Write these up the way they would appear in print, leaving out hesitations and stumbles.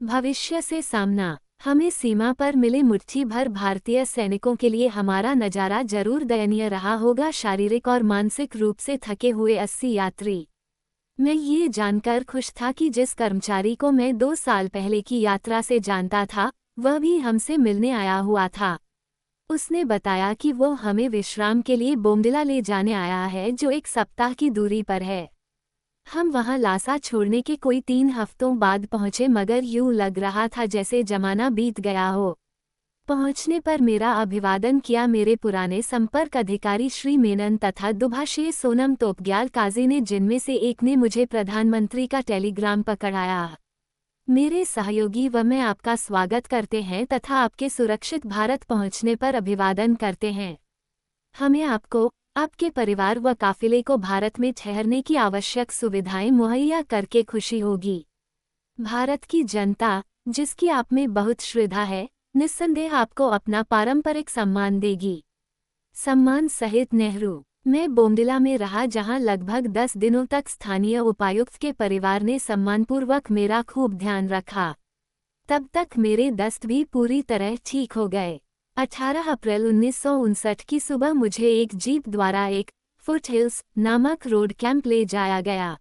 भविष्य से सामना। हमें सीमा पर मिले मुट्ठी भर भारतीय सैनिकों के लिए हमारा नजारा जरूर दयनीय रहा होगा। शारीरिक और मानसिक रूप से थके हुए 80 यात्री। मैं ये जानकर खुश था कि जिस कर्मचारी को मैं 2 साल पहले की यात्रा से जानता था, वह भी हमसे मिलने आया हुआ था। उसने बताया कि वो हमें विश्राम के लिए बोमडिला ले जाने आया है, जो 1 सप्ताह की दूरी पर है। हम वहां लासा छोड़ने के कोई 3 हफ्तों बाद पहुंचे, मगर यूं लग रहा था जैसे जमाना बीत गया हो। पहुंचने पर मेरा अभिवादन किया मेरे पुराने संपर्क अधिकारी श्री मेनन तथा दुभाषी सोनम तोपग्याल काजी ने, जिनमें से एक ने मुझे प्रधानमंत्री का टेलीग्राम पकड़ाया। मेरे सहयोगी व मैं आपका स्वागत करते हैं तथा आपके सुरक्षित भारत पहुंचने पर अभिवादन करते हैं। हमें आपको, आपके परिवार व काफिले को भारत में ठहरने की आवश्यक सुविधाएं मुहैया करके खुशी होगी। भारत की जनता, जिसकी आप में बहुत श्रद्धा है, निस्संदेह आपको अपना पारंपरिक सम्मान देगी। सम्मान सहित नेहरू। मैं बोमडिला में रहा, जहां लगभग 10 दिनों तक स्थानीय उपायुक्त के परिवार ने सम्मानपूर्वक मेरा खूब ध्यान रखा। तब तक मेरे दस्त भी पूरी तरह ठीक हो गए। 18 अप्रैल 1959 की सुबह मुझे एक जीप द्वारा एक फुटहिल्स नामक रोड कैंप ले जाया गया।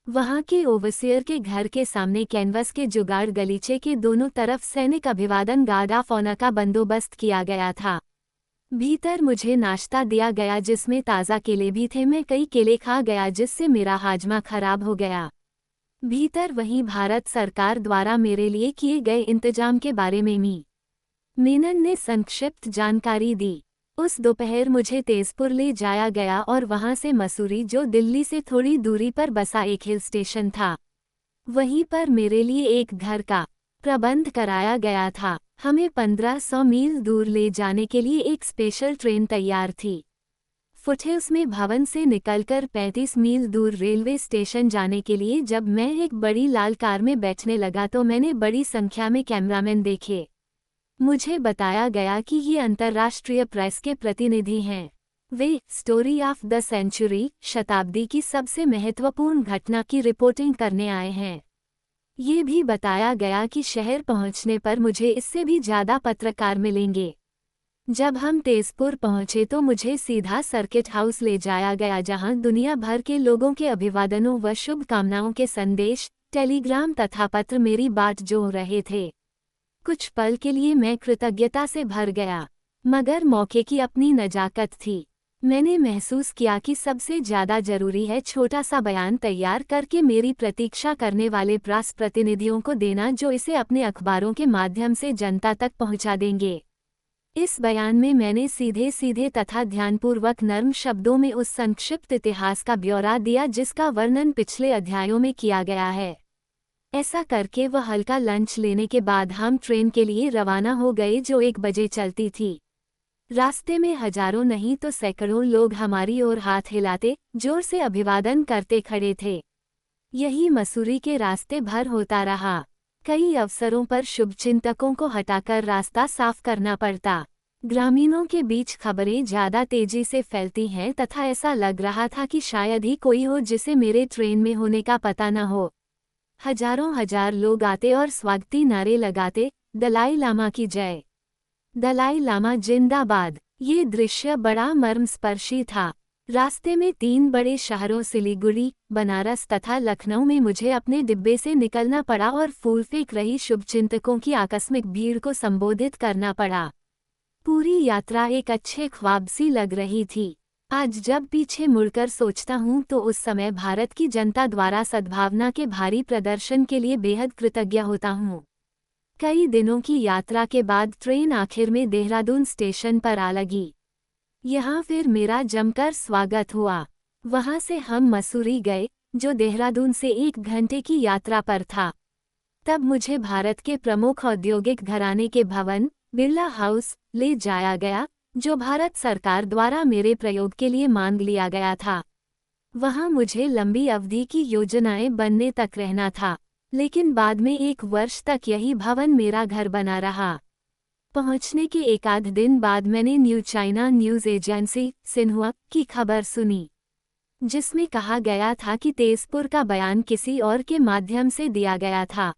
वहां के ओवरसियर के घर के सामने कैनवस के जुगाड़ गलीचे के दोनों तरफ सैनिक अभिवादन गार्ड ऑफ ऑनर का बंदोबस्त किया गया था। भीतर मुझे नाश्ता दिया गया, जिसमें ताज़ा केले भी थे। मैं कई केले खा गया, जिससे मेरा हाजमा खराब हो गया। भीतर वहीं भारत सरकार द्वारा मेरे लिए किए गए इंतजाम के बारे में मेनन ने संक्षिप्त जानकारी दी। उस दोपहर मुझे तेजपुर ले जाया गया और वहां से मसूरी, जो दिल्ली से थोड़ी दूरी पर बसा एक हिल स्टेशन था, वहीं पर मेरे लिए एक घर का प्रबंध कराया गया था। हमें 1500 मील दूर ले जाने के लिए एक स्पेशल ट्रेन तैयार थी। फुटहिल्स में भवन से निकलकर 35 मील दूर रेलवे स्टेशन जाने के लिए जब मैं एक बड़ी लाल कार में बैठने लगा तो मैंने बड़ी संख्या में कैमरामैन देखे। मुझे बताया गया कि ये अंतर्राष्ट्रीय प्रेस के प्रतिनिधि हैं। वे स्टोरी ऑफ द सेंचुरी, शताब्दी की सबसे महत्वपूर्ण घटना की रिपोर्टिंग करने आए हैं। ये भी बताया गया कि शहर पहुंचने पर मुझे इससे भी ज़्यादा पत्रकार मिलेंगे। जब हम तेजपुर पहुंचे तो मुझे सीधा सर्किट हाउस ले जाया गया, जहां दुनिया भर के लोगों के अभिवादनों व शुभकामनाओं के संदेश, टेलीग्राम तथा पत्र मेरी बाट जोह रहे थे। कुछ पल के लिए मैं कृतज्ञता से भर गया, मगर मौके की अपनी नजाकत थी। मैंने महसूस किया कि सबसे ज़्यादा जरूरी है छोटा सा बयान तैयार करके मेरी प्रतीक्षा करने वाले प्रेस प्रतिनिधियों को देना, जो इसे अपने अखबारों के माध्यम से जनता तक पहुंचा देंगे। इस बयान में मैंने सीधे सीधे तथा ध्यानपूर्वक नर्म शब्दों में उस संक्षिप्त इतिहास का ब्यौरा दिया जिसका वर्णन पिछले अध्यायों में किया गया है। ऐसा करके वह हल्का लंच लेने के बाद हम ट्रेन के लिए रवाना हो गए, जो 1 बजे चलती थी। रास्ते में हजारों नहीं तो सैकड़ों लोग हमारी ओर हाथ हिलाते, जोर से अभिवादन करते खड़े थे। यही मसूरी के रास्ते भर होता रहा। कई अवसरों पर शुभचिंतकों को हटाकर रास्ता साफ करना पड़ता। ग्रामीणों के बीच खबरें ज्यादा तेजी से फैलती हैं तथा ऐसा लग रहा था कि शायद ही कोई हो जिसे मेरे ट्रेन में होने का पता न हो। हजारों हजार लोग आते और स्वागती नारे लगाते, दलाई लामा की जय, दलाई लामा जिंदाबाद। ये दृश्य बड़ा मर्मस्पर्शी था। रास्ते में 3 बड़े शहरों सिलीगुड़ी, बनारस तथा लखनऊ में मुझे अपने डिब्बे से निकलना पड़ा और फूल फेंक रही शुभचिंतकों की आकस्मिक भीड़ को संबोधित करना पड़ा। पूरी यात्रा एक अच्छे ख्वाब सी लग रही थी। आज जब पीछे मुड़कर सोचता हूँ तो उस समय भारत की जनता द्वारा सद्भावना के भारी प्रदर्शन के लिए बेहद कृतज्ञ होता हूँ। कई दिनों की यात्रा के बाद ट्रेन आखिर में देहरादून स्टेशन पर आ लगी। यहाँ फिर मेरा जमकर स्वागत हुआ। वहाँ से हम मसूरी गए, जो देहरादून से 1 घंटे की यात्रा पर था। तब मुझे भारत के प्रमुख औद्योगिक घराने के भवन, बिरला हाउस, ले जाया गया, जो भारत सरकार द्वारा मेरे प्रयोग के लिए मांग लिया गया था। वहाँ मुझे लंबी अवधि की योजनाएं बनने तक रहना था, लेकिन बाद में 1 वर्ष तक यही भवन मेरा घर बना रहा। पहुंचने के 1 आध दिन बाद मैंने new China news agency Xinhua की खबर सुनी, जिसमें कहा गया था कि तेजपुर का बयान किसी और के माध्यम से दिया गया था।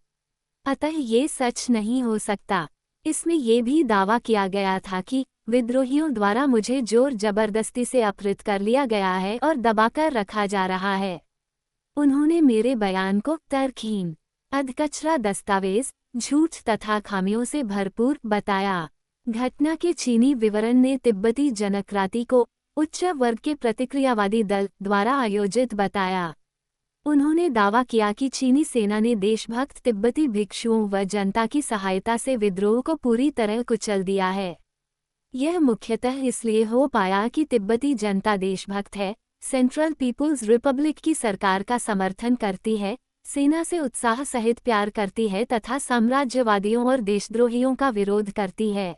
अतः ये सच नहीं हो सकता। इसमें ये भी दावा किया गया था कि विद्रोहियों द्वारा मुझे जोर जबरदस्ती से अपहृत कर लिया गया है और दबाकर रखा जा रहा है। उन्होंने मेरे बयान को तर्कहीन, अधकचरा दस्तावेज, झूठ तथा खामियों से भरपूर बताया। घटना के चीनी विवरण ने तिब्बती जनक्रांति को उच्च वर्ग के प्रतिक्रियावादी दल द्वारा आयोजित बताया। उन्होंने दावा किया कि चीनी सेना ने देशभक्त तिब्बती भिक्षुओं व जनता की सहायता से विद्रोह को पूरी तरह कुचल दिया है। यह मुख्यतः इसलिए हो पाया कि तिब्बती जनता देशभक्त है, सेंट्रल पीपुल्स रिपब्लिक की सरकार का समर्थन करती है, सेना से उत्साह सहित प्यार करती है तथा साम्राज्यवादियों और देशद्रोहियों का विरोध करती है।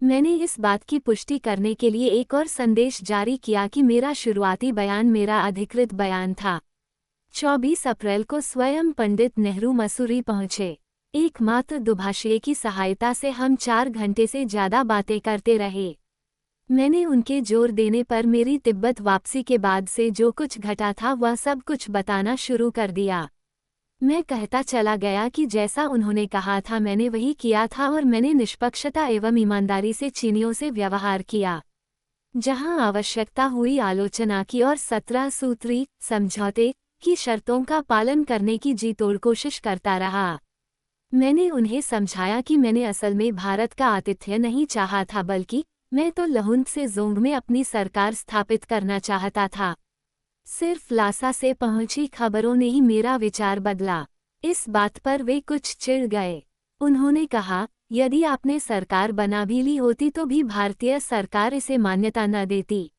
मैंने इस बात की पुष्टि करने के लिए एक और संदेश जारी किया कि मेरा शुरुआती बयान मेरा अधिकृत बयान था। 24 अप्रैल को स्वयं पंडित नेहरू मसूरी पहुंचे। एकमात्र दुभाषिए की सहायता से हम 4 घंटे से ज़्यादा बातें करते रहे। मैंने उनके जोर देने पर मेरी तिब्बत वापसी के बाद से जो कुछ घटा था वह सब कुछ बताना शुरू कर दिया। मैं कहता चला गया कि जैसा उन्होंने कहा था मैंने वही किया था और मैंने निष्पक्षता एवं ईमानदारी से चीनियों से व्यवहार किया। जहां आवश्यकता हुई आलोचना की और 17 सूत्री समझौते की शर्तों का पालन करने की जी तोड़ कोशिश करता रहा। मैंने उन्हें समझाया कि मैंने असल में भारत का आतिथ्य नहीं चाहा था, बल्कि मैं तो लहुंत से जोंग में अपनी सरकार स्थापित करना चाहता था। सिर्फ लासा से पहुंची खबरों ने ही मेरा विचार बदला। इस बात पर वे कुछ चिढ़ गए। उन्होंने कहा, यदि आपने सरकार बना भी ली होती तो भी भारतीय सरकार इसे मान्यता न देती।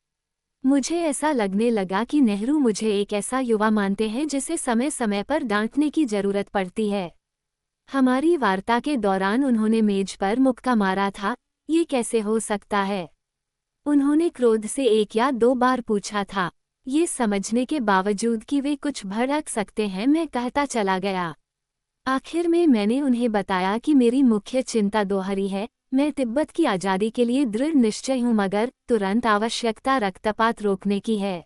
मुझे ऐसा लगने लगा कि नेहरू मुझे एक ऐसा युवा मानते हैं जिसे समय समय पर डांटने की जरूरत पड़ती है। हमारी वार्ता के दौरान उन्होंने मेज पर मुक्का मारा था, ये कैसे हो सकता है? उन्होंने क्रोध से 1 या 2 बार पूछा था। ये समझने के बावजूद कि वे कुछ भड़क सकते हैं, मैं कहता चला गया। आखिर में मैंने उन्हें बताया कि मेरी मुख्य चिंता दोहरी है। मैं तिब्बत की आज़ादी के लिए दृढ़ निश्चय हूँ, मगर तुरंत आवश्यकता रक्तपात रोकने की है।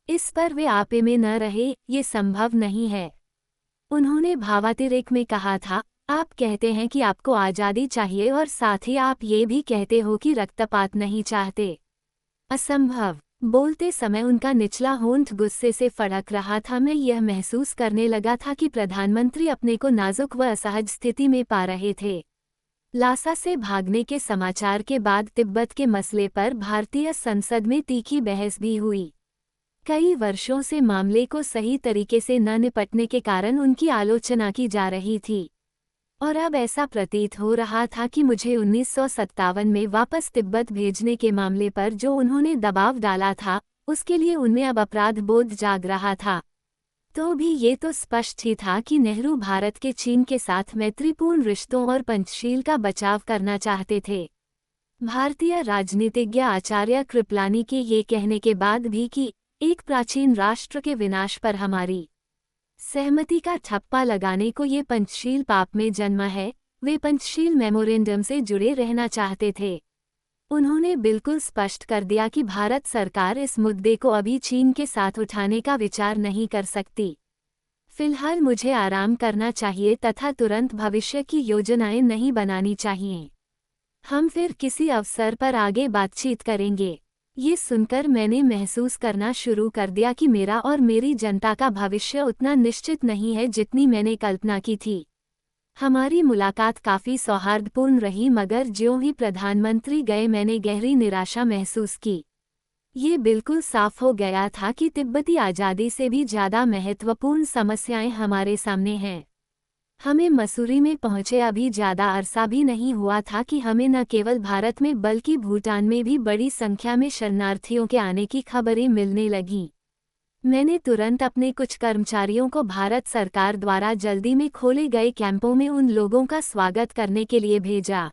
इस पर वे आपे में न रहे, ये संभव नहीं है। उन्होंने भावातिरेक में कहा था, आप कहते हैं कि आपको आज़ादी चाहिए और साथ ही आप ये भी कहते हो कि रक्तपात नहीं चाहते। असंभव। बोलते समय उनका निचला होंठ गुस्से से फड़क रहा था। मैं यह महसूस करने लगा था कि प्रधानमंत्री अपने को नाजुक व असहज स्थिति में पा रहे थे। लासा से भागने के समाचार के बाद तिब्बत के मसले पर भारतीय संसद में तीखी बहस भी हुई। कई वर्षों से मामले को सही तरीके से न निपटने के कारण उनकी आलोचना की जा रही थी, और अब ऐसा प्रतीत हो रहा था कि मुझे 1957 में वापस तिब्बत भेजने के मामले पर जो उन्होंने दबाव डाला था, उसके लिए उनमें अब अपराध बोध जाग रहा था। तो भी ये तो स्पष्ट ही था कि नेहरू भारत के चीन के साथ मैत्रीपूर्ण रिश्तों और पंचशील का बचाव करना चाहते थे। भारतीय राजनीतिज्ञ आचार्य कृपलानी के ये कहने के बाद भी कि एक प्राचीन राष्ट्र के विनाश पर हमारी सहमति का ठप्पा लगाने को ये पंचशील पाप में जन्मा है, वे पंचशील मेमोरेंडम से जुड़े रहना चाहते थे। उन्होंने बिल्कुल स्पष्ट कर दिया कि भारत सरकार इस मुद्दे को अभी चीन के साथ उठाने का विचार नहीं कर सकती। फिलहाल मुझे आराम करना चाहिए तथा तुरंत भविष्य की योजनाएं नहीं बनानी चाहिए। हम फिर किसी अवसर पर आगे बातचीत करेंगे। ये सुनकर मैंने महसूस करना शुरू कर दिया कि मेरा और मेरी जनता का भविष्य उतना निश्चित नहीं है जितनी मैंने कल्पना की थी। हमारी मुलाकात काफ़ी सौहार्दपूर्ण रही, मगर ज्यों ही प्रधानमंत्री गए मैंने गहरी निराशा महसूस की। ये बिल्कुल साफ हो गया था कि तिब्बती आज़ादी से भी ज़्यादा महत्वपूर्ण समस्याएं हमारे सामने हैं। हमें मसूरी में पहुंचे अभी ज़्यादा अरसा भी नहीं हुआ था कि हमें न केवल भारत में बल्कि भूटान में भी बड़ी संख्या में शरणार्थियों के आने की खबरें मिलने लगीं। मैंने तुरंत अपने कुछ कर्मचारियों को भारत सरकार द्वारा जल्दी में खोले गए कैंपों में उन लोगों का स्वागत करने के लिए भेजा।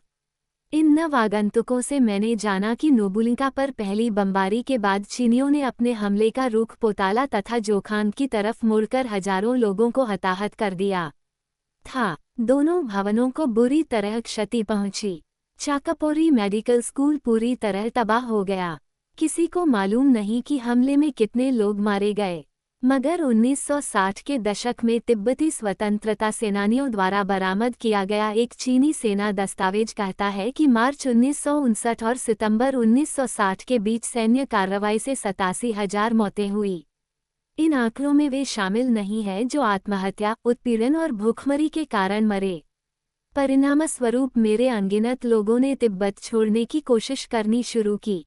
इन नव आगंतुकों से मैंने जाना कि नोबुलिंका पर पहली बमबारी के बाद चीनियों ने अपने हमले का रुख पोताला तथा जोखान की तरफ मुड़कर हजारों लोगों को हताहत कर दिया था। दोनों भवनों को बुरी तरह क्षति पहुंची। चाकापोरी मेडिकल स्कूल पूरी तरह तबाह हो गया। किसी को मालूम नहीं कि हमले में कितने लोग मारे गए। मगर 1960 के दशक में तिब्बती स्वतंत्रता सेनानियों द्वारा बरामद किया गया एक चीनी सेना दस्तावेज कहता है कि मार्च 1959 और सितंबर 1960 के बीच सैन्य कार्रवाई से 87,000 मौतें हुई। इन आंकड़ों में वे शामिल नहीं हैं जो आत्महत्या, उत्पीड़न और भूखमरी के कारण मरे। परिणामस्वरूप मेरे अनगिनत लोगों ने तिब्बत छोड़ने की कोशिश करनी शुरू की।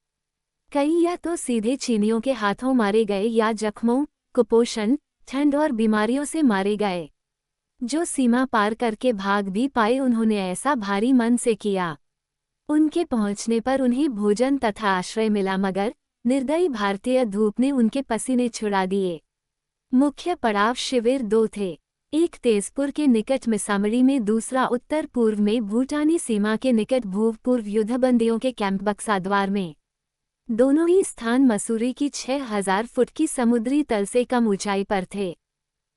कई या तो सीधे चीनियों के हाथों मारे गए या जख्मों, कुपोषण, ठंड और बीमारियों से मारे गए। जो सीमा पार करके भाग भी पाए उन्होंने ऐसा भारी मन से किया। उनके पहुंचने पर उन्हें भोजन तथा आश्रय मिला मगर निर्दयी भारतीय धूप ने उनके पसीने छुड़ा दिए। मुख्य पड़ाव शिविर 2 थे, एक तेजपुर के निकट मिसामरी में, दूसरा उत्तर पूर्व में भूटानी सीमा के निकट भूतपूर्व युद्धबंदियों के कैंप बक्साद्वार में। दोनों ही स्थान मसूरी की 6,000 फुट की समुद्री तल से कम ऊंचाई पर थे।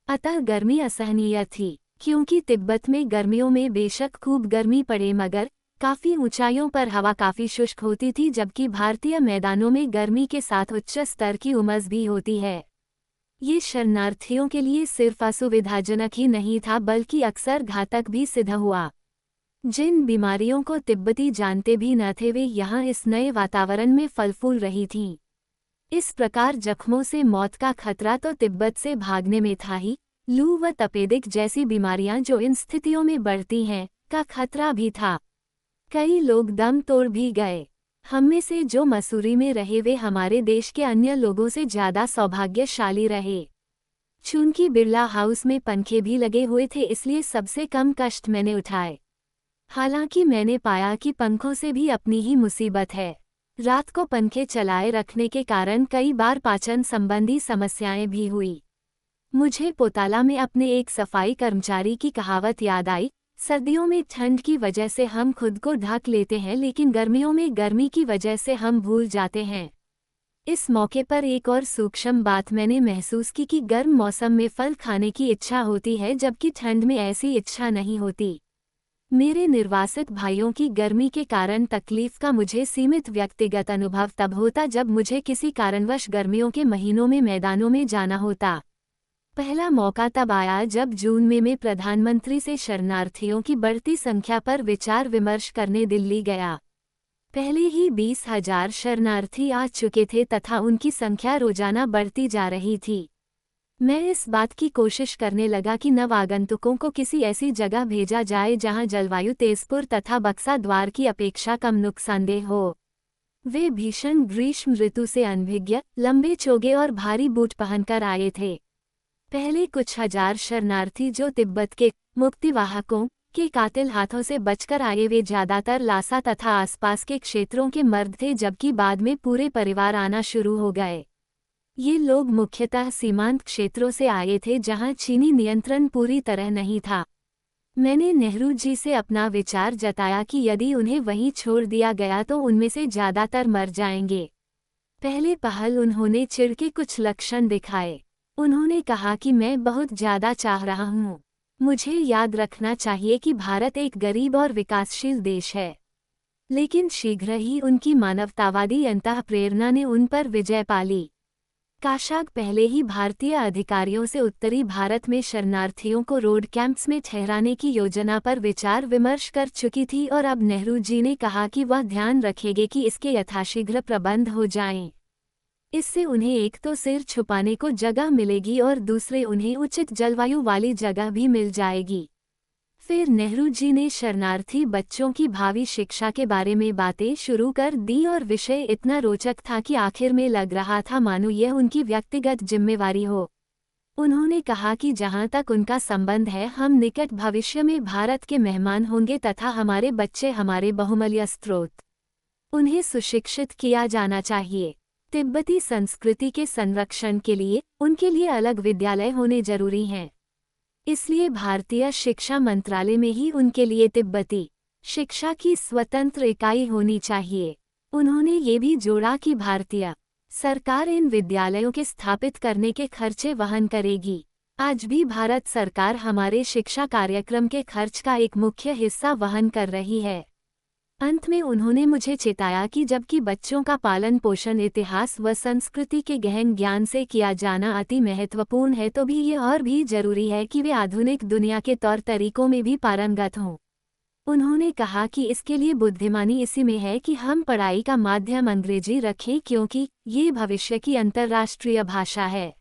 अतः गर्मी असहनीय थी, क्योंकि तिब्बत में गर्मियों में बेशक खूब गर्मी पड़े मगर काफ़ी ऊंचाइयों पर हवा काफ़ी शुष्क होती थी, जबकि भारतीय मैदानों में गर्मी के साथ उच्च स्तर की उमस भी होती है। ये शरणार्थियों के लिए सिर्फ असुविधाजनक ही नहीं था बल्कि अक्सर घातक भी सिद्ध हुआ। जिन बीमारियों को तिब्बती जानते भी न थे वे यहाँ इस नए वातावरण में फल फूल रही थीं। इस प्रकार जख्मों से मौत का खतरा तो तिब्बत से भागने में था ही, लू व तपेदिक जैसी बीमारियां जो इन स्थितियों में बढ़ती हैं का खतरा भी था। कई लोग दम तोड़ भी गए। हम में से जो मसूरी में रहे वे हमारे देश के अन्य लोगों से ज़्यादा सौभाग्यशाली रहे। चूंकि बिरला हाउस में पंखे भी लगे हुए थे इसलिए सबसे कम कष्ट मैंने उठाए। हालांकि मैंने पाया कि पंखों से भी अपनी ही मुसीबत है। रात को पंखे चलाए रखने के कारण कई बार पाचन संबंधी समस्याएं भी हुई। मुझे पोताला में अपने एक सफाई कर्मचारी की कहावत याद आई, सर्दियों में ठंड की वजह से हम खुद को ढक लेते हैं लेकिन गर्मियों में गर्मी की वजह से हम भूल जाते हैं। इस मौके पर एक और सूक्ष्म बात मैंने महसूस की कि गर्म मौसम में फल खाने की इच्छा होती है जबकि ठंड में ऐसी इच्छा नहीं होती। मेरे निर्वासित भाइयों की गर्मी के कारण तकलीफ का मुझे सीमित व्यक्तिगत अनुभव तब होता जब मुझे किसी कारणवश गर्मियों के महीनों में मैदानों में जाना होता। पहला मौका तब आया जब जून में प्रधानमंत्री से शरणार्थियों की बढ़ती संख्या पर विचार विमर्श करने दिल्ली गया। पहले ही 20,000 शरणार्थी आ चुके थे तथा उनकी संख्या रोजाना बढ़ती जा रही थी। मैं इस बात की कोशिश करने लगा कि नवागंतुकों को किसी ऐसी जगह भेजा जाए जहां जलवायु तेजपुर तथा बक्सा द्वार की अपेक्षा कम नुकसानदेह हो। वे भीषण ग्रीष्म ऋतु से अनभिज्ञ, लंबे चोगे और भारी बूट पहनकर आए थे। पहले कुछ हजार शरणार्थी जो तिब्बत के मुक्तिवाहकों के कातिल हाथों से बचकर आए वे ज्यादातर लासा तथा आसपास के क्षेत्रों के मर्द थे, जबकि बाद में पूरे परिवार आना शुरू हो गए। ये लोग मुख्यतः सीमांत क्षेत्रों से आए थे जहां चीनी नियंत्रण पूरी तरह नहीं था। मैंने नेहरू जी से अपना विचार जताया कि यदि उन्हें वहीं छोड़ दिया गया तो उनमें से ज्यादातर मर जाएंगे। पहले पहल उन्होंने चिढ़ के कुछ लक्षण दिखाए। उन्होंने कहा कि मैं बहुत ज़्यादा चाह रहा हूँ। मुझे याद रखना चाहिए कि भारत एक गरीब और विकासशील देश है, लेकिन शीघ्र ही उनकी मानवतावादी अंतःप्रेरणा ने उन पर विजय पा ली। काशाग पहले ही भारतीय अधिकारियों से उत्तरी भारत में शरणार्थियों को रोड कैंप्स में ठहराने की योजना पर विचार विमर्श कर चुकी थी और अब नेहरू जी ने कहा कि वह ध्यान रखेंगे कि इसके यथाशीघ्र प्रबंध हो जाएं। इससे उन्हें एक तो सिर छुपाने को जगह मिलेगी और दूसरे उन्हें उचित जलवायु वाली जगह भी मिल जाएगी। फिर नेहरू जी ने शरणार्थी बच्चों की भावी शिक्षा के बारे में बातें शुरू कर दी और विषय इतना रोचक था कि आखिर में लग रहा था मानो यह उनकी व्यक्तिगत जिम्मेवारी हो। उन्होंने कहा कि जहां तक उनका संबंध है हम निकट भविष्य में भारत के मेहमान होंगे तथा हमारे बच्चे हमारे बहुमूल्य स्रोत। उन्हें सुशिक्षित किया जाना चाहिए। तिब्बती संस्कृति के संरक्षण के लिए उनके लिए अलग विद्यालय होने जरूरी हैं। इसलिए भारतीय शिक्षा मंत्रालय में ही उनके लिए तिब्बती शिक्षा की स्वतंत्र इकाई होनी चाहिए। उन्होंने ये भी जोड़ा कि भारतीय सरकार इन विद्यालयों के स्थापित करने के खर्चे वहन करेगी। आज भी भारत सरकार हमारे शिक्षा कार्यक्रम के खर्च का एक मुख्य हिस्सा वहन कर रही है। अंत में उन्होंने मुझे चेताया कि जबकि बच्चों का पालन पोषण इतिहास व संस्कृति के गहन ज्ञान से किया जाना अति महत्वपूर्ण है, तो भी ये और भी जरूरी है कि वे आधुनिक दुनिया के तौर तरीकों में भी पारंगत हों। उन्होंने कहा कि इसके लिए बुद्धिमानी इसी में है कि हम पढ़ाई का माध्यम अंग्रेजी रखें, क्योंकि ये भविष्य की अंतर्राष्ट्रीय भाषा है।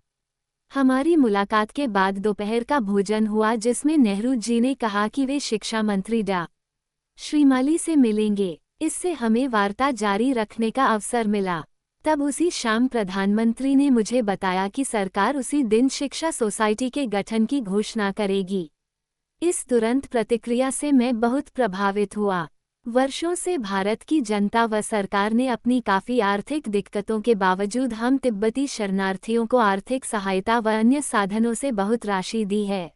हमारी मुलाकात के बाद दोपहर का भोजन हुआ, जिसमें नेहरू जी ने कहा कि वे शिक्षा मंत्री डॉ. श्रीमाली से मिलेंगे। इससे हमें वार्ता जारी रखने का अवसर मिला। तब उसी शाम प्रधानमंत्री ने मुझे बताया कि सरकार उसी दिन शिक्षा सोसाइटी के गठन की घोषणा करेगी। इस तुरंत प्रतिक्रिया से मैं बहुत प्रभावित हुआ। वर्षों से भारत की जनता व सरकार ने अपनी काफ़ी आर्थिक दिक्कतों के बावजूद हम तिब्बती शरणार्थियों को आर्थिक सहायता व अन्य साधनों से बहुत राशि दी है।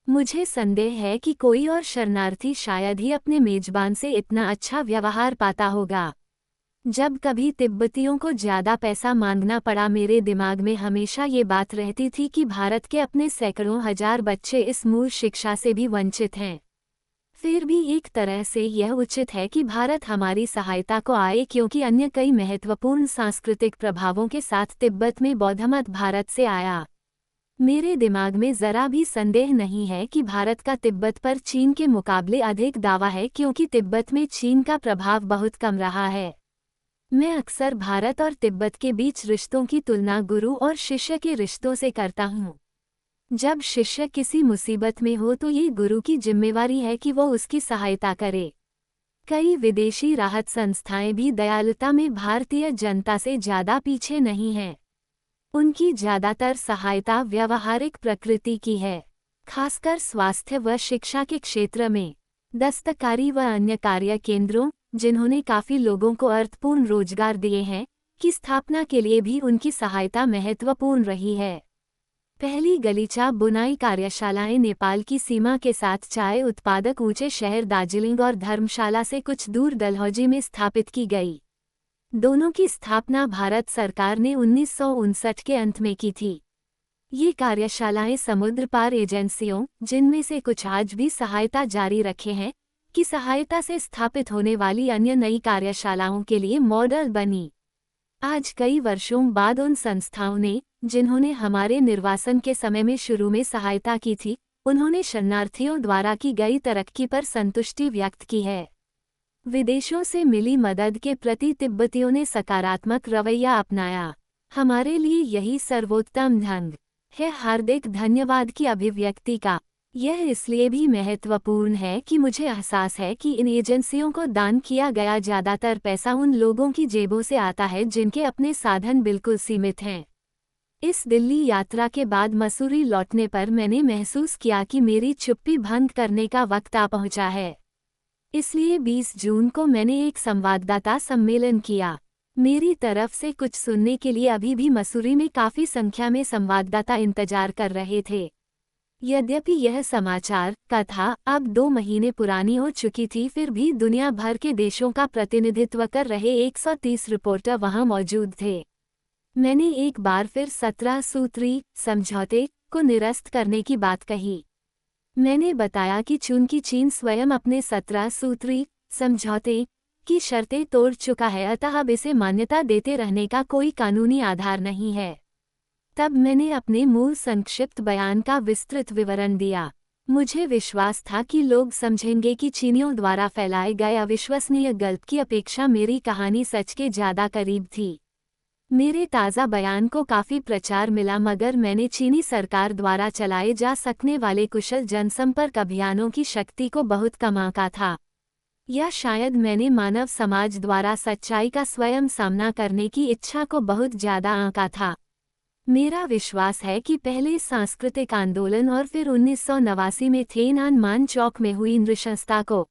मुझे संदेह है कि कोई और शरणार्थी शायद ही अपने मेजबान से इतना अच्छा व्यवहार पाता होगा। जब कभी तिब्बतियों को ज़्यादा पैसा मांगना पड़ा, मेरे दिमाग में हमेशा ये बात रहती थी कि भारत के अपने सैकड़ों हजार बच्चे इस मूल शिक्षा से भी वंचित हैं। फिर भी एक तरह से यह उचित है कि भारत हमारी सहायता को आए, क्योंकि अन्य कई महत्वपूर्ण सांस्कृतिक प्रभावों के साथ तिब्बत में बौद्धमत भारत से आया। मेरे दिमाग में ज़रा भी संदेह नहीं है कि भारत का तिब्बत पर चीन के मुकाबले अधिक दावा है, क्योंकि तिब्बत में चीन का प्रभाव बहुत कम रहा है। मैं अक्सर भारत और तिब्बत के बीच रिश्तों की तुलना गुरु और शिष्य के रिश्तों से करता हूँ। जब शिष्य किसी मुसीबत में हो तो ये गुरु की जिम्मेवारी है कि वो उसकी सहायता करे। कई विदेशी राहत संस्थाएं भी दयालुता में भारतीय जनता से ज़्यादा पीछे नहीं हैं। उनकी ज़्यादातर सहायता व्यावहारिक प्रकृति की है, खासकर स्वास्थ्य व शिक्षा के क्षेत्र में। दस्तकारी व अन्य कार्य केंद्रों, जिन्होंने काफ़ी लोगों को अर्थपूर्ण रोजगार दिए हैं, की स्थापना के लिए भी उनकी सहायता महत्वपूर्ण रही है। पहली गलीचा बुनाई कार्यशालाएं नेपाल की सीमा के साथ चाय उत्पादक ऊंचे शहर दार्जिलिंग और धर्मशाला से कुछ दूर डलहौजी में स्थापित की गई। दोनों की स्थापना भारत सरकार ने 1959 के अंत में की थी। ये कार्यशालाएं समुद्र पार एजेंसियों, जिनमें से कुछ आज भी सहायता जारी रखे हैं, की सहायता से स्थापित होने वाली अन्य नई कार्यशालाओं के लिए मॉडल बनी। आज कई वर्षों बाद उन संस्थाओं ने, जिन्होंने हमारे निर्वासन के समय में शुरू में सहायता की थी, उन्होंने शरणार्थियों द्वारा की गई तरक्की पर संतुष्टि व्यक्त की है। विदेशों से मिली मदद के प्रति तिब्बतियों ने सकारात्मक रवैया अपनाया। हमारे लिए यही सर्वोत्तम ढंग है हार्दिक धन्यवाद की अभिव्यक्ति का। यह इसलिए भी महत्वपूर्ण है कि मुझे एहसास है कि इन एजेंसियों को दान किया गया ज़्यादातर पैसा उन लोगों की जेबों से आता है जिनके अपने साधन बिल्कुल सीमित हैं। इस दिल्ली यात्रा के बाद मसूरी लौटने पर मैंने महसूस किया कि मेरी चुप्पी भंग करने का वक्त आ पहुंचा है। इसलिए 20 जून को मैंने एक संवाददाता सम्मेलन किया। मेरी तरफ से कुछ सुनने के लिए अभी भी मसूरी में काफ़ी संख्या में संवाददाता इंतजार कर रहे थे। यद्यपि यह समाचार कथा अब 2 महीने पुरानी हो चुकी थी, फिर भी दुनिया भर के देशों का प्रतिनिधित्व कर रहे 130 रिपोर्टर वहां मौजूद थे। मैंने एक बार फिर 17 सूत्री समझौते को निरस्त करने की बात कही। मैंने बताया कि चूंकि चीन स्वयं अपने 17 सूत्री समझौते की शर्तें तोड़ चुका है, अतः अब इसे मान्यता देते रहने का कोई कानूनी आधार नहीं है। तब मैंने अपने मूल संक्षिप्त बयान का विस्तृत विवरण दिया। मुझे विश्वास था कि लोग समझेंगे कि चीनियों द्वारा फैलाए गए अविश्वसनीय गल्प की अपेक्षा मेरी कहानी सच के ज़्यादा करीब थी। मेरे ताज़ा बयान को काफ़ी प्रचार मिला, मगर मैंने चीनी सरकार द्वारा चलाए जा सकने वाले कुशल जनसंपर्क अभियानों की शक्ति को बहुत कम आंका था, या शायद मैंने मानव समाज द्वारा सच्चाई का स्वयं सामना करने की इच्छा को बहुत ज़्यादा आंका था। मेरा विश्वास है कि पहले सांस्कृतिक आंदोलन और फिर 1989 में थिएनआनमेन चौक में हुई नृशंसता को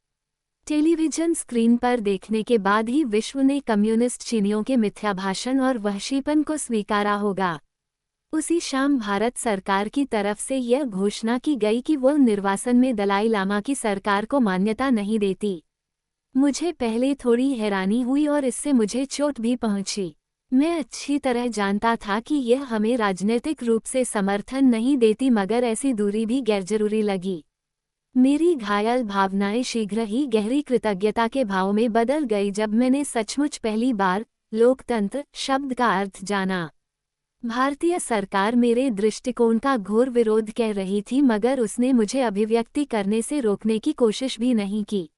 टेलीविजन स्क्रीन पर देखने के बाद ही विश्व ने कम्युनिस्ट चीनियों के मिथ्या भाषण और वहशीपन को स्वीकारा होगा। उसी शाम भारत सरकार की तरफ से यह घोषणा की गई कि वो निर्वासन में दलाई लामा की सरकार को मान्यता नहीं देती। मुझे पहले थोड़ी हैरानी हुई और इससे मुझे चोट भी पहुंची। मैं अच्छी तरह जानता था कि यह हमें राजनीतिक रूप से समर्थन नहीं देती, मगर ऐसी दूरी भी गैरजरूरी लगी। मेरी घायल भावनाएं शीघ्र ही गहरी कृतज्ञता के भाव में बदल गई जब मैंने सचमुच पहली बार लोकतंत्र शब्द का अर्थ जाना। भारतीय सरकार मेरे दृष्टिकोण का घोर विरोध कह रही थी, मगर उसने मुझे अभिव्यक्ति करने से रोकने की कोशिश भी नहीं की।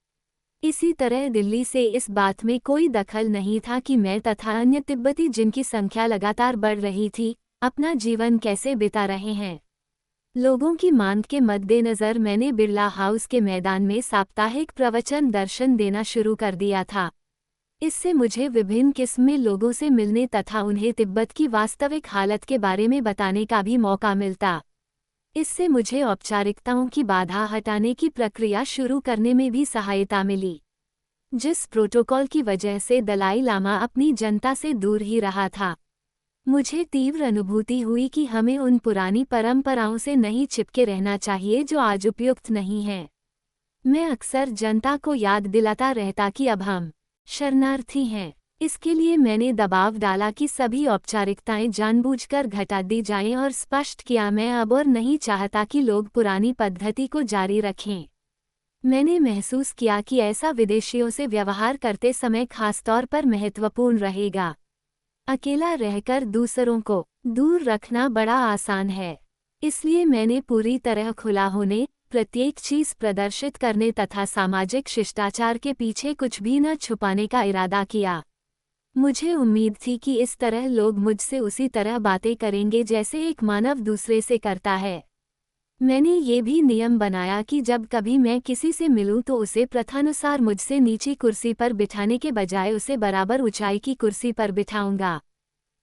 इसी तरह दिल्ली से इस बात में कोई दखल नहीं था कि मैं तथा अन्य तिब्बती, जिनकी संख्या लगातार बढ़ रही थी, अपना जीवन कैसे बिता रहे हैं। लोगों की मांग के मद्देनज़र मैंने बिरला हाउस के मैदान में साप्ताहिक प्रवचन दर्शन देना शुरू कर दिया था। इससे मुझे विभिन्न किस्म में लोगों से मिलने तथा उन्हें तिब्बत की वास्तविक हालत के बारे में बताने का भी मौका मिलता। इससे मुझे औपचारिकताओं की बाधा हटाने की प्रक्रिया शुरू करने में भी सहायता मिली, जिस प्रोटोकॉल की वजह से दलाई लामा अपनी जनता से दूर ही रहा था। मुझे तीव्र अनुभूति हुई कि हमें उन पुरानी परंपराओं से नहीं चिपके रहना चाहिए जो आज उपयुक्त नहीं हैं। मैं अक्सर जनता को याद दिलाता रहता कि अब हम शरणार्थी हैं। इसके लिए मैंने दबाव डाला कि सभी औपचारिकताएं जानबूझकर घटा दी जाएं और स्पष्ट किया, मैं अब और नहीं चाहता कि लोग पुरानी पद्धति को जारी रखें। मैंने महसूस किया कि ऐसा विदेशियों से व्यवहार करते समय खासतौर पर महत्वपूर्ण रहेगा। अकेला रहकर दूसरों को दूर रखना बड़ा आसान है, इसलिए मैंने पूरी तरह खुला होने, प्रत्येक चीज प्रदर्शित करने तथा सामाजिक शिष्टाचार के पीछे कुछ भी न छुपाने का इरादा किया। मुझे उम्मीद थी कि इस तरह लोग मुझसे उसी तरह बातें करेंगे जैसे एक मानव दूसरे से करता है। मैंने ये भी नियम बनाया कि जब कभी मैं किसी से मिलूं तो उसे प्रथानुसार मुझसे नीची कुर्सी पर बिठाने के बजाय उसे बराबर ऊंचाई की कुर्सी पर बिठाऊंगा।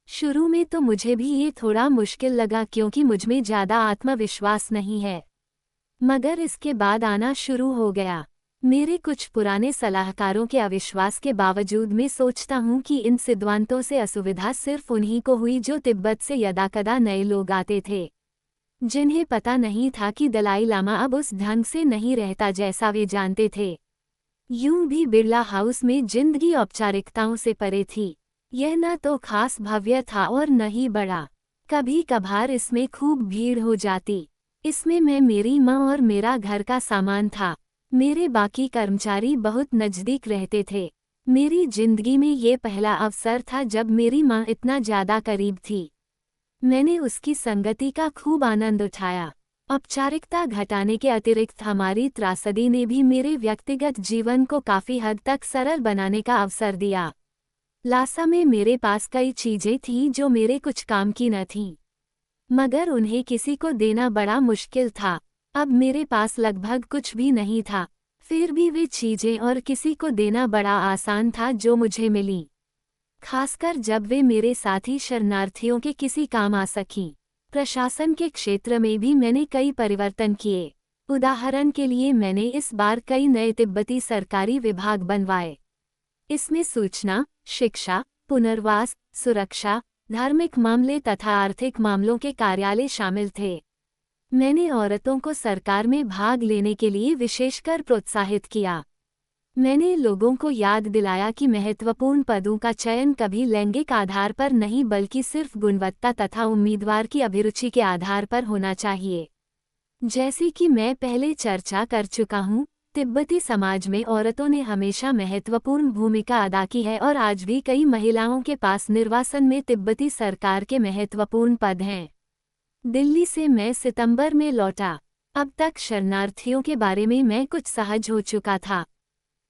शुरू में तो मुझे भी ये थोड़ा मुश्किल लगा क्योंकि मुझमें ज़्यादा आत्मविश्वास नहीं है, मगर इसके बाद आना शुरू हो गया। मेरे कुछ पुराने सलाहकारों के अविश्वास के बावजूद मैं सोचता हूँ कि इन सिद्धांतों से असुविधा सिर्फ उन्हीं को हुई जो तिब्बत से यदाकदा नए लोग आते थे, जिन्हें पता नहीं था कि दलाई लामा अब उस ढंग से नहीं रहता जैसा वे जानते थे। यूं भी बिरला हाउस में जिंदगी औपचारिकताओं से परे थी। यह न तो खास भव्य था और न ही बड़ा। कभी कभार इसमें खूब भीड़ हो जाती। इसमें मैं, मेरी माँ और मेरा घर का सामान था। मेरे बाकी कर्मचारी बहुत नज़दीक रहते थे। मेरी जिंदगी में ये पहला अवसर था जब मेरी माँ इतना ज़्यादा करीब थी। मैंने उसकी संगति का खूब आनंद उठाया। औपचारिकता घटाने के अतिरिक्त हमारी त्रासदी ने भी मेरे व्यक्तिगत जीवन को काफ़ी हद तक सरल बनाने का अवसर दिया। लासा में मेरे पास कई चीज़ें थीं जो मेरे कुछ काम की न थीं, मगर उन्हें किसी को देना बड़ा मुश्किल था। अब मेरे पास लगभग कुछ भी नहीं था, फिर भी वे चीज़ें और किसी को देना बड़ा आसान था जो मुझे मिलीं, खासकर जब वे मेरे साथी शरणार्थियों के किसी काम आ सकीं। प्रशासन के क्षेत्र में भी मैंने कई परिवर्तन किए। उदाहरण के लिए मैंने इस बार कई नए तिब्बती सरकारी विभाग बनवाए। इसमें सूचना, शिक्षा, पुनर्वास, सुरक्षा, धार्मिक मामले तथा आर्थिक मामलों के कार्यालय शामिल थे। मैंने औरतों को सरकार में भाग लेने के लिए विशेषकर प्रोत्साहित किया। मैंने लोगों को याद दिलाया कि महत्वपूर्ण पदों का चयन कभी लैंगिक आधार पर नहीं बल्कि सिर्फ गुणवत्ता तथा उम्मीदवार की अभिरुचि के आधार पर होना चाहिए। जैसी कि मैं पहले चर्चा कर चुका हूँ, तिब्बती समाज में औरतों ने हमेशा महत्वपूर्ण भूमिका अदा की है और आज भी कई महिलाओं के पास निर्वासन में तिब्बती सरकार के महत्वपूर्ण पद हैं। दिल्ली से मैं सितंबर में लौटा। अब तक शरणार्थियों के बारे में मैं कुछ सहज हो चुका था।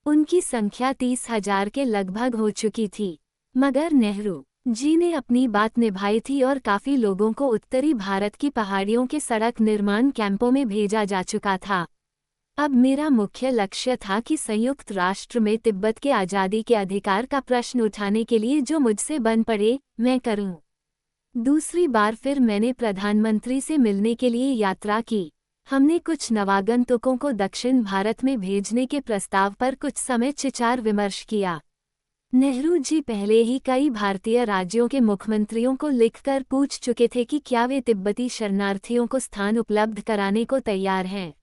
उनकी संख्या 30,000 के लगभग हो चुकी थी, मगर नेहरू जी ने अपनी बात निभाई थी और काफ़ी लोगों को उत्तरी भारत की पहाड़ियों के सड़क निर्माण कैंपों में भेजा जा चुका था। अब मेरा मुख्य लक्ष्य था कि संयुक्त राष्ट्र में तिब्बत के आज़ादी के अधिकार का प्रश्न उठाने के लिए जो मुझसे बन पड़े, मैं करूं। दूसरी बार फिर मैंने प्रधानमंत्री से मिलने के लिए यात्रा की। हमने कुछ नवागंतुकों को दक्षिण भारत में भेजने के प्रस्ताव पर कुछ समय विचार विमर्श किया। नेहरू जी पहले ही कई भारतीय राज्यों के मुख्यमंत्रियों को लिखकर पूछ चुके थे कि क्या वे तिब्बती शरणार्थियों को स्थान उपलब्ध कराने को तैयार हैं।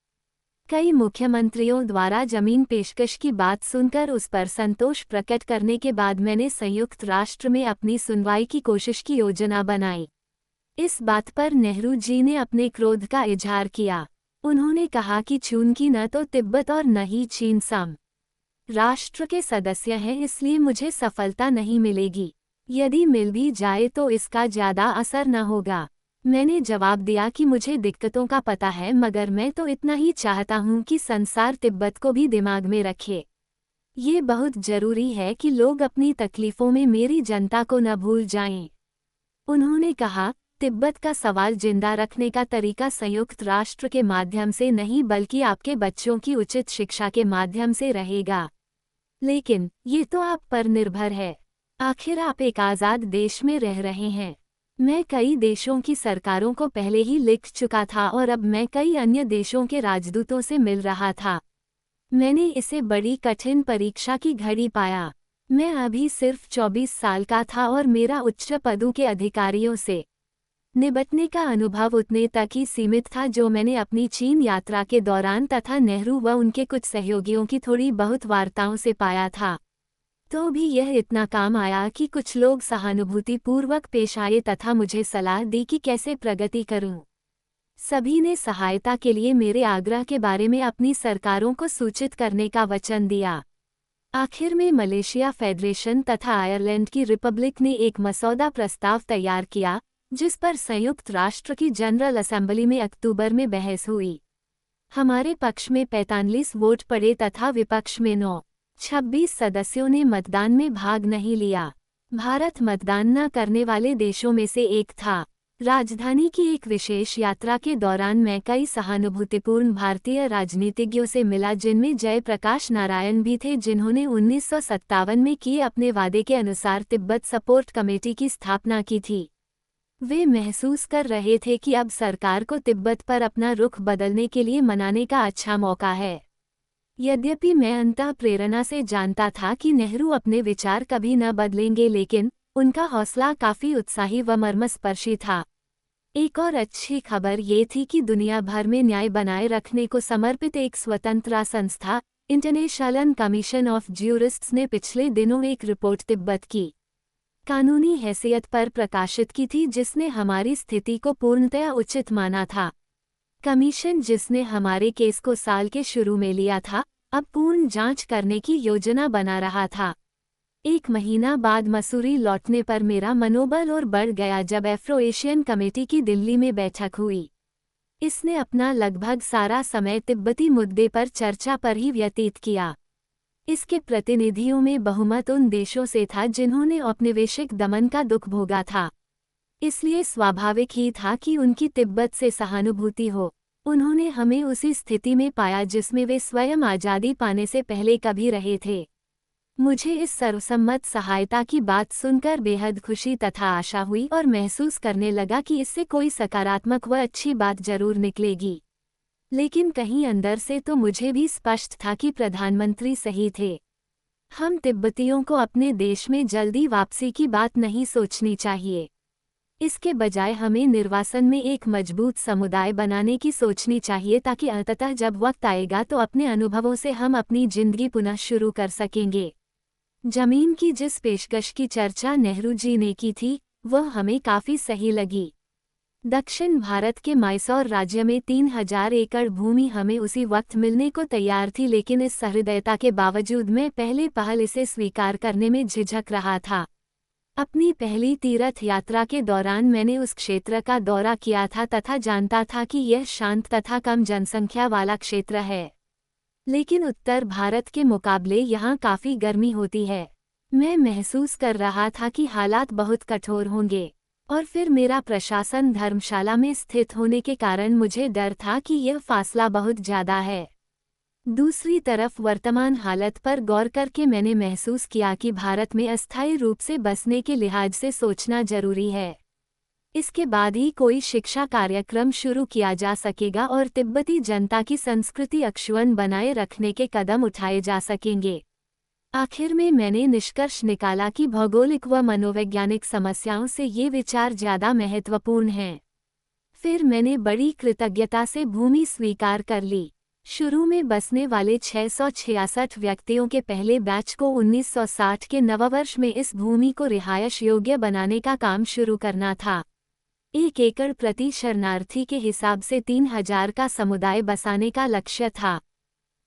कई मुख्यमंत्रियों द्वारा जमीन पेशकश की बात सुनकर उस पर संतोष प्रकट करने के बाद मैंने संयुक्त राष्ट्र में अपनी सुनवाई की कोशिश की योजना बनाई। इस बात पर नेहरू जी ने अपने क्रोध का इजहार किया। उन्होंने कहा कि चूंकि न तो तिब्बत और न ही चीन सम राष्ट्र के सदस्य हैं, इसलिए मुझे सफलता नहीं मिलेगी। यदि मिल भी जाए तो इसका ज्यादा असर न होगा। मैंने जवाब दिया कि मुझे दिक्कतों का पता है, मगर मैं तो इतना ही चाहता हूं कि संसार तिब्बत को भी दिमाग में रखे। ये बहुत जरूरी है कि लोग अपनी तकलीफों में मेरी जनता को न भूल जाएं। उन्होंने कहा, तिब्बत का सवाल जिंदा रखने का तरीका संयुक्त राष्ट्र के माध्यम से नहीं बल्कि आपके बच्चों की उचित शिक्षा के माध्यम से रहेगा। लेकिन ये तो आप पर निर्भर है। आखिर आप एक आज़ाद देश में रह रहे हैं। मैं कई देशों की सरकारों को पहले ही लिख चुका था और अब मैं कई अन्य देशों के राजदूतों से मिल रहा था। मैंने इसे बड़ी कठिन परीक्षा की घड़ी पाया। मैं अभी सिर्फ 24 साल का था और मेरा उच्च पदों के अधिकारियों से निपटने का अनुभव उतने तक ही सीमित था जो मैंने अपनी चीन यात्रा के दौरान तथा नेहरू व उनके कुछ सहयोगियों की थोड़ी बहुत वार्ताओं से पाया था। तो भी यह इतना काम आया कि कुछ लोग सहानुभूतिपूर्वक पेश आए तथा मुझे सलाह दी कि कैसे प्रगति करूं। सभी ने सहायता के लिए मेरे आग्रह के बारे में अपनी सरकारों को सूचित करने का वचन दिया। आखिर में मलेशिया फेडरेशन तथा आयरलैंड की रिपब्लिक ने एक मसौदा प्रस्ताव तैयार किया, जिस पर संयुक्त राष्ट्र की जनरल असेंबली में अक्टूबर में बहस हुई। हमारे पक्ष में 45 वोट पड़े तथा विपक्ष में 26 सदस्यों ने मतदान में भाग नहीं लिया। भारत मतदान न करने वाले देशों में से एक था। राजधानी की एक विशेष यात्रा के दौरान मैं कई सहानुभूतिपूर्ण भारतीय राजनीतिज्ञों से मिला, जिनमें जयप्रकाश नारायण भी थे, जिन्होंने 1957 में किए अपने वादे के अनुसार तिब्बत सपोर्ट कमेटी की स्थापना की थी। वे महसूस कर रहे थे कि अब सरकार को तिब्बत पर अपना रुख बदलने के लिए मनाने का अच्छा मौका है। यद्यपि मैं अंतः प्रेरणा से जानता था कि नेहरू अपने विचार कभी न बदलेंगे, लेकिन उनका हौसला काफी उत्साही व मर्मस्पर्शी था। एक और अच्छी खबर ये थी कि दुनिया भर में न्याय बनाए रखने को समर्पित एक स्वतंत्र संस्था इंटरनेशनल कमीशन ऑफ ज्यूरिस्ट्स ने पिछले दिनों एक रिपोर्ट तिब्बत की कानूनी हैसियत पर प्रकाशित की थी, जिसने हमारी स्थिति को पूर्णतया उचित माना था। कमीशन, जिसने हमारे केस को साल के शुरू में लिया था, अब पूर्ण जांच करने की योजना बना रहा था। 1 महीना बाद मसूरी लौटने पर मेरा मनोबल और बढ़ गया जब एफ्रो एशियन कमेटी की दिल्ली में बैठक हुई। इसने अपना लगभग सारा समय तिब्बती मुद्दे पर चर्चा पर ही व्यतीत किया। इसके प्रतिनिधियों में बहुमत उन देशों से था जिन्होंने औपनिवेशिक दमन का दुख भोगा था। इसलिए स्वाभाविक ही था कि उनकी तिब्बत से सहानुभूति हो। उन्होंने हमें उसी स्थिति में पाया जिसमें वे स्वयं आज़ादी पाने से पहले कभी रहे थे। मुझे इस सर्वसम्मत सहायता की बात सुनकर बेहद खुशी तथा आशा हुई और महसूस करने लगा कि इससे कोई सकारात्मक व अच्छी बात जरूर निकलेगी। लेकिन कहीं अंदर से तो मुझे भी स्पष्ट था कि प्रधानमंत्री सही थे। हम तिब्बतियों को अपने देश में जल्दी वापसी की बात नहीं सोचनी चाहिए। इसके बजाय हमें निर्वासन में एक मजबूत समुदाय बनाने की सोचनी चाहिए, ताकि अंततः जब वक्त आएगा तो अपने अनुभवों से हम अपनी जिंदगी पुनः शुरू कर सकेंगे। जमीन की जिस पेशकश की चर्चा नेहरू जी ने की थी, वह हमें काफी सही लगी। दक्षिण भारत के मैसूर राज्य में 3000 एकड़ भूमि हमें उसी वक्त मिलने को तैयार थी, लेकिन इस सहृदयता के बावजूद मैं पहले पहल इसे स्वीकार करने में झिझक रहा था। अपनी पहली तीर्थ यात्रा के दौरान मैंने उस क्षेत्र का दौरा किया था तथा जानता था कि यह शांत तथा कम जनसंख्या वाला क्षेत्र है, लेकिन उत्तर भारत के मुकाबले यहाँ काफ़ी गर्मी होती है। मैं महसूस कर रहा था कि हालात बहुत कठोर होंगे, और फिर मेरा प्रशासन धर्मशाला में स्थित होने के कारण मुझे डर था कि यह फासला बहुत ज़्यादा है। दूसरी तरफ वर्तमान हालत पर गौर करके मैंने महसूस किया कि भारत में अस्थायी रूप से बसने के लिहाज से सोचना जरूरी है। इसके बाद ही कोई शिक्षा कार्यक्रम शुरू किया जा सकेगा और तिब्बती जनता की संस्कृति अक्षुण्ण बनाए रखने के कदम उठाए जा सकेंगे। आखिर में मैंने निष्कर्ष निकाला कि भौगोलिक व मनोवैज्ञानिक समस्याओं से ये विचार ज़्यादा महत्वपूर्ण हैं। फिर मैंने बड़ी कृतज्ञता से भूमि स्वीकार कर ली। शुरू में बसने वाले 666 व्यक्तियों के पहले बैच को 1960 के नववर्ष में इस भूमि को रिहायश योग्य बनाने का काम शुरू करना था। 1 एकड़ प्रति शरणार्थी के हिसाब से 3000 का समुदाय बसाने का लक्ष्य था।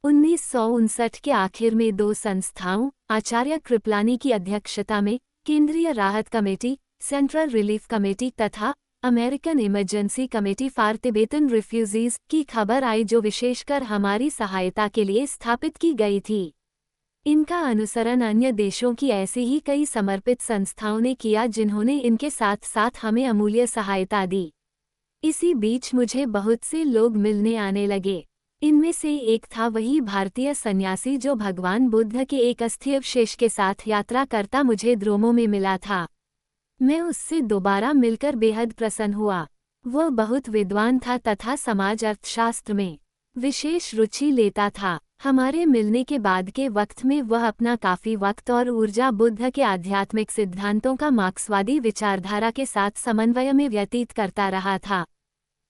1959 के आखिर में 2 संस्थाओं, आचार्य कृपलानी की अध्यक्षता में केंद्रीय राहत कमेटी, सेंट्रल रिलीफ कमेटी तथा American emergency committee for Tibetan refugees की खबर आई, जो विशेषकर हमारी सहायता के लिए स्थापित की गई थी। इनका अनुसरण अन्य देशों की ऐसी ही कई समर्पित संस्थाओं ने किया, जिन्होंने इनके साथ साथ हमें अमूल्य सहायता दी। इसी बीच मुझे बहुत से लोग मिलने आने लगे। इनमें से एक था वही भारतीय सन्यासी जो भगवान बुद्ध के एक अस्थि अवशेष के साथ यात्रा करता मुझे द्रोमों में मिला था। मैं उससे दोबारा मिलकर बेहद प्रसन्न हुआ। वह बहुत विद्वान था तथा समाज अर्थशास्त्र में विशेष रुचि लेता था। हमारे मिलने के बाद के वक्त में वह अपना काफी वक्त और ऊर्जा बुद्ध के आध्यात्मिक सिद्धांतों का मार्क्सवादी विचारधारा के साथ समन्वय में व्यतीत करता रहा था।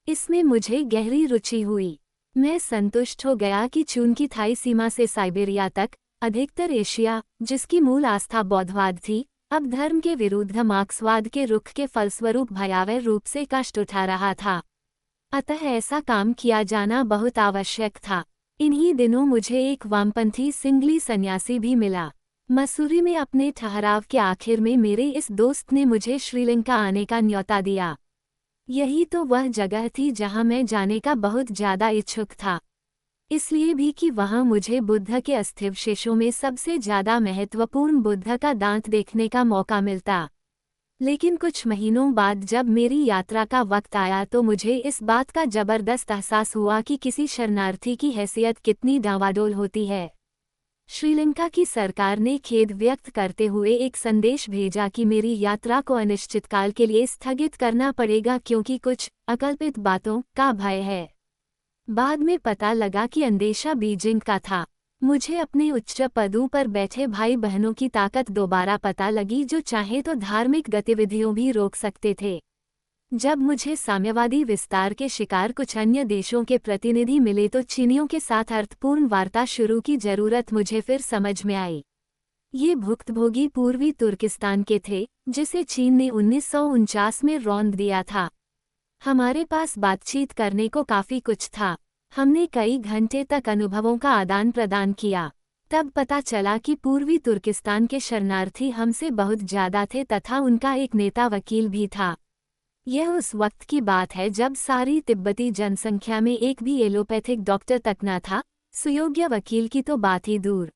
इसमें मुझे गहरी रुचि हुई। मैं संतुष्ट हो गया कि चीन थाई सीमा से साइबेरिया तक अधिकतर एशिया, जिसकी मूल आस्था बौद्धवाद थी, अब धर्म के विरुद्ध मार्क्सवाद के रुख के फलस्वरूप भयावह रूप से कष्ट उठा रहा था। अतः ऐसा काम किया जाना बहुत आवश्यक था। इन्हीं दिनों मुझे एक वामपंथी सिंगली सन्यासी भी मिला। मसूरी में अपने ठहराव के आखिर में मेरे इस दोस्त ने मुझे श्रीलंका आने का न्योता दिया। यही तो वह जगह थी जहां मैं जाने का बहुत ज्यादा इच्छुक था, इसलिए भी कि वहां मुझे बुद्ध के अस्थिवशेषों में सबसे ज्यादा महत्वपूर्ण बुद्ध का दांत देखने का मौका मिलता। लेकिन कुछ महीनों बाद जब मेरी यात्रा का वक्त आया तो मुझे इस बात का जबरदस्त एहसास हुआ कि किसी शरणार्थी की हैसियत कितनी डावाडोल होती है। श्रीलंका की सरकार ने खेद व्यक्त करते हुए एक संदेश भेजा कि मेरी यात्रा को अनिश्चितकाल के लिए स्थगित करना पड़ेगा, क्योंकि कुछ अकल्पित बातों का भय है। बाद में पता लगा कि अंदेशा बीजिंग का था। मुझे अपने उच्च पदों पर बैठे भाई बहनों की ताकत दोबारा पता लगी, जो चाहे तो धार्मिक गतिविधियों भी रोक सकते थे। जब मुझे साम्यवादी विस्तार के शिकार कुछ अन्य देशों के प्रतिनिधि मिले तो चीनियों के साथ अर्थपूर्ण वार्ता शुरू की जरूरत मुझे फिर समझ में आई। ये भुक्तभोगी पूर्वी तुर्किस्तान के थे, जिसे चीन ने 1949 में रौंद दिया था। हमारे पास बातचीत करने को काफी कुछ था। हमने कई घंटे तक अनुभवों का आदान प्रदान किया। तब पता चला कि पूर्वी तुर्किस्तान के शरणार्थी हमसे बहुत ज्यादा थे तथा उनका एक नेता वकील भी था। यह उस वक्त की बात है जब सारी तिब्बती जनसंख्या में एक भी एलोपैथिक डॉक्टर तक न था, सुयोग्य वकील की तो बात ही दूर।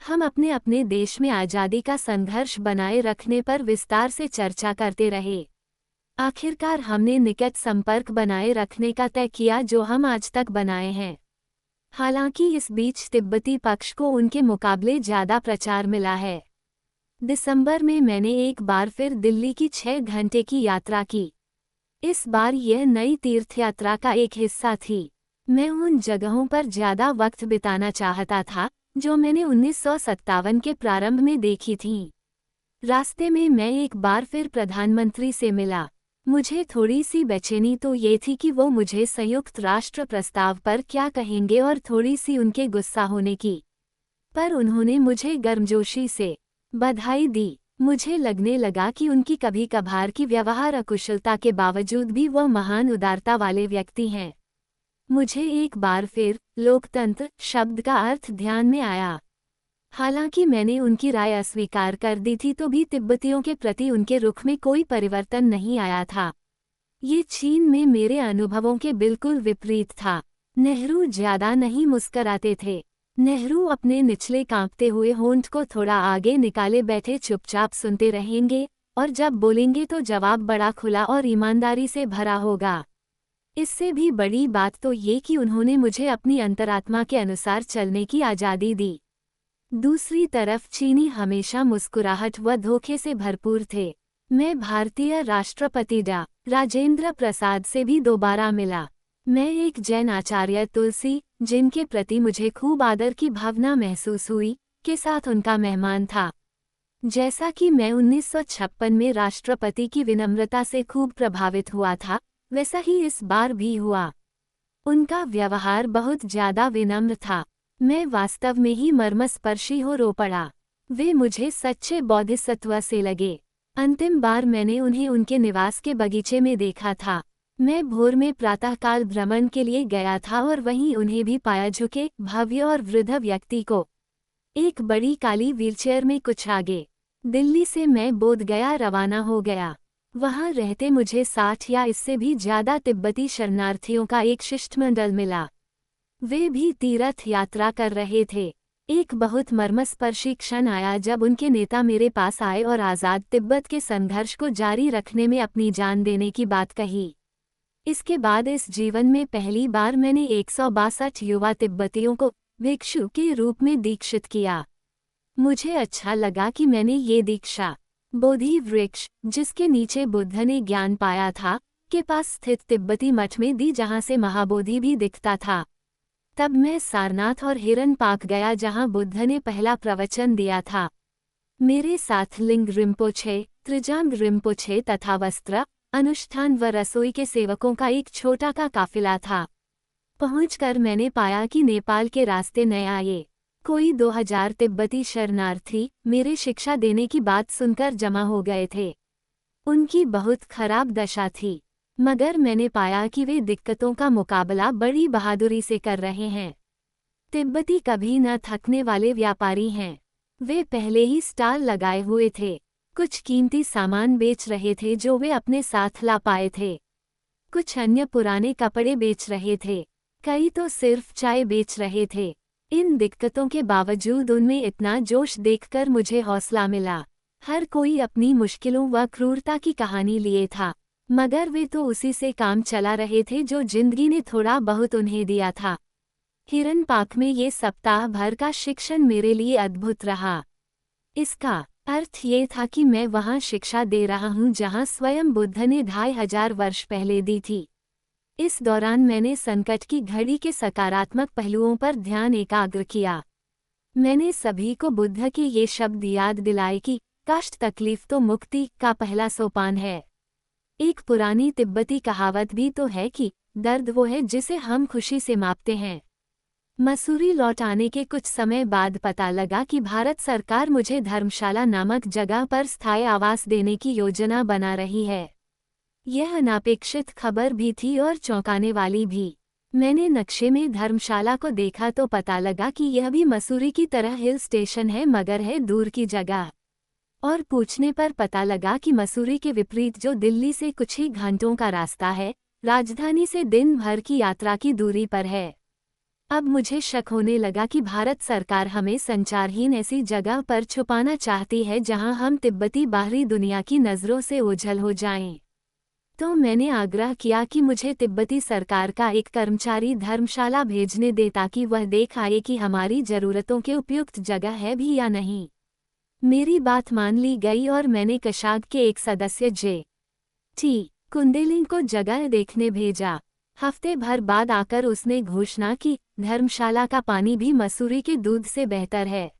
हम अपने अपने देश में आज़ादी का संघर्ष बनाए रखने पर विस्तार से चर्चा करते रहे। आखिरकार हमने निकट संपर्क बनाए रखने का तय किया, जो हम आज तक बनाए हैं। हालांकि इस बीच तिब्बती पक्ष को उनके मुकाबले ज्यादा प्रचार मिला है। दिसंबर में मैंने एक बार फिर दिल्ली की 6 घंटे की यात्रा की। इस बार यह नई तीर्थयात्रा का एक हिस्सा थी। मैं उन जगहों पर ज्यादा वक्त बिताना चाहता था जो मैंने 1957 के प्रारंभ में देखी थीं। रास्ते में मैं एक बार फिर प्रधानमंत्री से मिला। मुझे थोड़ी सी बेचैनी तो ये थी कि वो मुझे संयुक्त राष्ट्र प्रस्ताव पर क्या कहेंगे और थोड़ी सी उनके गुस्सा होने की, पर उन्होंने मुझे गर्मजोशी से बधाई दी। मुझे लगने लगा कि उनकी कभी कभार की व्यवहार अकुशलता के बावजूद भी वह महान उदारता वाले व्यक्ति हैं। मुझे एक बार फिर लोकतंत्र शब्द का अर्थ ध्यान में आया। हालांकि मैंने उनकी राय अस्वीकार कर दी थी तो भी तिब्बतियों के प्रति उनके रुख में कोई परिवर्तन नहीं आया था। ये चीन में मेरे अनुभवों के बिल्कुल विपरीत था। नेहरू ज्यादा नहीं मुस्कराते थे। नेहरू अपने निचले कांपते हुए होंठ को थोड़ा आगे निकाले बैठे चुपचाप सुनते रहेंगे, और जब बोलेंगे तो जवाब बड़ा खुला और ईमानदारी से भरा होगा। इससे भी बड़ी बात तो ये कि उन्होंने मुझे अपनी अंतरात्मा के अनुसार चलने की आज़ादी दी। दूसरी तरफ चीनी हमेशा मुस्कुराहट व धोखे से भरपूर थे। मैं भारतीय राष्ट्रपति डॉ. राजेंद्र प्रसाद से भी दोबारा मिला। मैं एक जैन आचार्य तुलसी, जिनके प्रति मुझे खूब आदर की भावना महसूस हुई, के साथ उनका मेहमान था। जैसा कि मैं 1956 में राष्ट्रपति की विनम्रता से खूब प्रभावित हुआ था, वैसा ही इस बार भी हुआ। उनका व्यवहार बहुत ज्यादा विनम्र था। मैं वास्तव में ही मर्मस्पर्शी हो रो पड़ा। वे मुझे सच्चे बोधिसत्व से लगे। अंतिम बार मैंने उन्हें उनके निवास के बगीचे में देखा था। मैं भोर में प्रातःकाल भ्रमण के लिए गया था और वहीं उन्हें भी पाया, झुके, भव्य और वृद्ध व्यक्ति को, एक बड़ी काली व्हीलचेयर में कुछ आगे। दिल्ली से मैं बोधगया रवाना हो गया। वहां रहते मुझे 60 या इससे भी ज्यादा तिब्बती शरणार्थियों का एक शिष्टमंडल मिला। वे भी तीर्थ यात्रा कर रहे थे। एक बहुत मर्मस्पर्शी क्षण आया जब उनके नेता मेरे पास आए और आज़ाद तिब्बत के संघर्ष को जारी रखने में अपनी जान देने की बात कही। इसके बाद इस जीवन में पहली बार मैंने 162 युवा तिब्बतियों को भिक्षु के रूप में दीक्षित किया। मुझे अच्छा लगा कि मैंने ये दीक्षा बोधि वृक्ष, जिसके नीचे बुद्ध ने ज्ञान पाया था, के पास स्थित तिब्बती मठ में दी, जहाँ से महाबोधि भी दिखता था। तब मैं सारनाथ और हिरनपाक गया, जहाँ बुद्ध ने पहला प्रवचन दिया था। मेरे साथ लिंग रिम्पोछे, त्रिजांग रिम्पोछे तथा वस्त्र, अनुष्ठान व रसोई के सेवकों का एक छोटा का काफिला था। पहुंचकर मैंने पाया कि नेपाल के रास्ते नए आए कोई 2000 तिब्बती शरणार्थी मेरे शिक्षा देने की बात सुनकर जमा हो गए थे। उनकी बहुत खराब दशा थी, मगर मैंने पाया कि वे दिक्कतों का मुकाबला बड़ी बहादुरी से कर रहे हैं। तिब्बती कभी न थकने वाले व्यापारी हैं। वे पहले ही स्टॉल लगाए हुए थे। कुछ कीमती सामान बेच रहे थे जो वे अपने साथ ला पाए थे। कुछ अन्य पुराने कपड़े बेच रहे थे। कई तो सिर्फ चाय बेच रहे थे। इन दिक्कतों के बावजूद उनमें इतना जोश देखकर मुझे हौसला मिला। हर कोई अपनी मुश्किलों व क्रूरता की कहानी लिए था, मगर वे तो उसी से काम चला रहे थे जो जिंदगी ने थोड़ा बहुत उन्हें दिया था। हिरनपाक में ये सप्ताह भर का शिक्षण मेरे लिए अद्भुत रहा। इसका अर्थ ये था कि मैं वहाँ शिक्षा दे रहा हूँ जहाँ स्वयं बुद्ध ने 2500 वर्ष पहले दी थी। इस दौरान मैंने संकट की घड़ी के सकारात्मक पहलुओं पर ध्यान एकाग्र किया। मैंने सभी को बुद्ध के ये शब्द याद दिलाए कि कष्ट तकलीफ तो मुक्ति का पहला सोपान है। एक पुरानी तिब्बती कहावत भी तो है कि दर्द वो है जिसे हम खुशी से मापते हैं। मसूरी लौट आने के कुछ समय बाद पता लगा कि भारत सरकार मुझे धर्मशाला नामक जगह पर स्थायी आवास देने की योजना बना रही है। यह अनापेक्षित खबर भी थी और चौंकाने वाली भी। मैंने नक्शे में धर्मशाला को देखा तो पता लगा कि यह भी मसूरी की तरह हिल स्टेशन है, मगर है दूर की जगह। और पूछने पर पता लगा कि मसूरी के विपरीत, जो दिल्ली से कुछ ही घंटों का रास्ता है, राजधानी से दिन भर की यात्रा की दूरी पर है। अब मुझे शक होने लगा कि भारत सरकार हमें संचारहीन ऐसी जगह पर छुपाना चाहती है जहां हम तिब्बती बाहरी दुनिया की नज़रों से ओझल हो जाएं। तो मैंने आग्रह किया कि मुझे तिब्बती सरकार का एक कर्मचारी धर्मशाला भेजने दे ताकि वह देख आए कि हमारी ज़रूरतों के उपयुक्त जगह है भी या नहीं। मेरी बात मान ली गई और मैंने कशाग के एक सदस्य जे.टी. कुंदेलिंग को जगह देखने भेजा। हफ्ते भर बाद आकर उसने घोषणा की, धर्मशाला का पानी भी मसूरी के दूध से बेहतर है।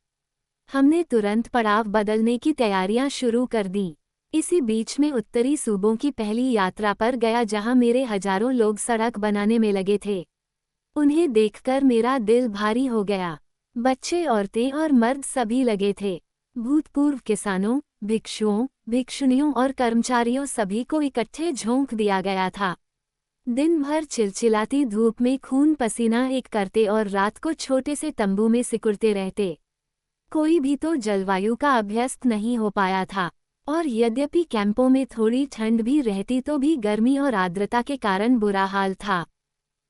हमने तुरंत पड़ाव बदलने की तैयारियां शुरू कर दी। इसी बीच में उत्तरी सूबों की पहली यात्रा पर गया, जहां मेरे हजारों लोग सड़क बनाने में लगे थे। उन्हें देखकर मेरा दिल भारी हो गया। बच्चे, औरतें और मर्द सभी लगे थे। भूतपूर्व किसानों, भिक्षुओं, भिक्षुणियों और कर्मचारियों सभी को इकट्ठे झोंक दिया गया था। दिन भर चिलचिलाती धूप में खून पसीना एक करते और रात को छोटे से तंबू में सिकुड़ते रहते। कोई भी तो जलवायु का अभ्यस्त नहीं हो पाया था, और यद्यपि कैंपों में थोड़ी ठंड भी रहती तो भी गर्मी और आर्द्रता के कारण बुरा हाल था।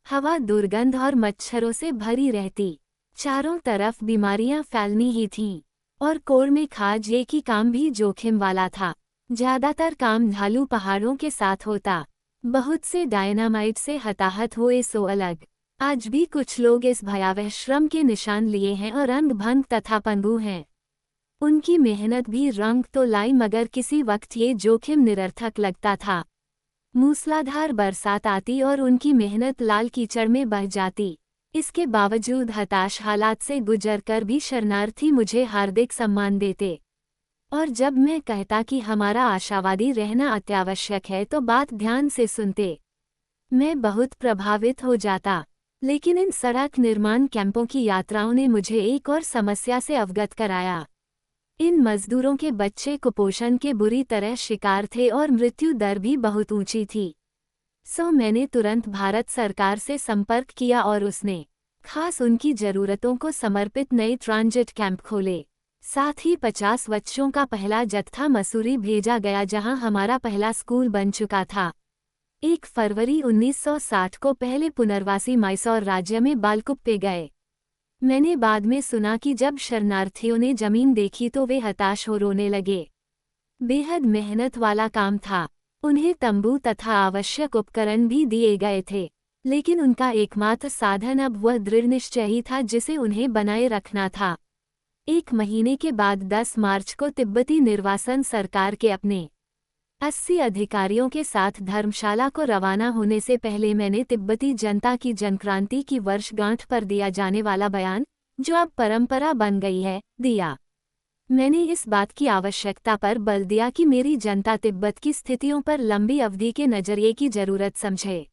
हवा दुर्गंध और मच्छरों से भरी रहती। चारों तरफ बीमारियां फैलनी ही थीं, और कोर में खाज ये की काम भी जोखिम वाला था। ज्यादातर काम ढालू पहाड़ों के साथ होता। बहुत से डायनामाइट से हताहत हुए सो अलग। आज भी कुछ लोग इस भयावह श्रम के निशान लिए हैं और अंग भंग तथा पंगु हैं। उनकी मेहनत भी रंग तो लाई, मगर किसी वक्त ये जोखिम निरर्थक लगता था। मूसलाधार बरसात आती और उनकी मेहनत लाल कीचड़ में बह जाती। इसके बावजूद हताश हालात से गुजरकर भी शरणार्थी मुझे हार्दिक सम्मान देते, और जब मैं कहता कि हमारा आशावादी रहना अत्यावश्यक है तो बात ध्यान से सुनते। मैं बहुत प्रभावित हो जाता। लेकिन इन सड़क निर्माण कैंपों की यात्राओं ने मुझे एक और समस्या से अवगत कराया। इन मजदूरों के बच्चे कुपोषण के बुरी तरह शिकार थे और मृत्यु दर भी बहुत ऊंची थी। मैंने तुरंत भारत सरकार से संपर्क किया और उसने खास उनकी जरूरतों को समर्पित नए ट्रांजिट कैंप खोले। साथ ही 50 बच्चों का पहला जत्था मसूरी भेजा गया, जहां हमारा पहला स्कूल बन चुका था। 1 फरवरी 1960 को पहले पुनर्वासी मैसूर राज्य में बालकुप्पे गए। मैंने बाद में सुना कि जब शरणार्थियों ने जमीन देखी तो वे हताश हो रोने लगे। बेहद मेहनत वाला काम था। उन्हें तंबू तथा आवश्यक उपकरण भी दिए गए थे, लेकिन उनका एकमात्र साधन अब वह दृढ़ निश्चय ही था जिसे उन्हें बनाए रखना था। 1 महीने के बाद 10 मार्च को तिब्बती निर्वासन सरकार के अपने 80 अधिकारियों के साथ धर्मशाला को रवाना होने से पहले मैंने तिब्बती जनता की जनक्रांति की वर्षगांठ पर दिया जाने वाला बयान, जो अब परंपरा बन गई है, दिया। मैंने इस बात की आवश्यकता पर बल दिया कि मेरी जनता तिब्बत की स्थितियों पर लंबी अवधि के नजरिए की जरूरत समझे।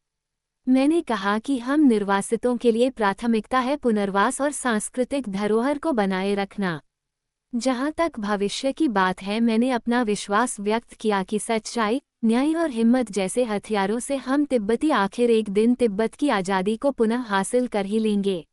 मैंने कहा कि हम निर्वासितों के लिए प्राथमिकता है पुनर्वास और सांस्कृतिक धरोहर को बनाए रखना। जहां तक भविष्य की बात है, मैंने अपना विश्वास व्यक्त किया कि सच्चाई, न्याय और हिम्मत जैसे हथियारों से हम तिब्बती आखिर एक दिन तिब्बत की आज़ादी को पुनः हासिल कर ही लेंगे।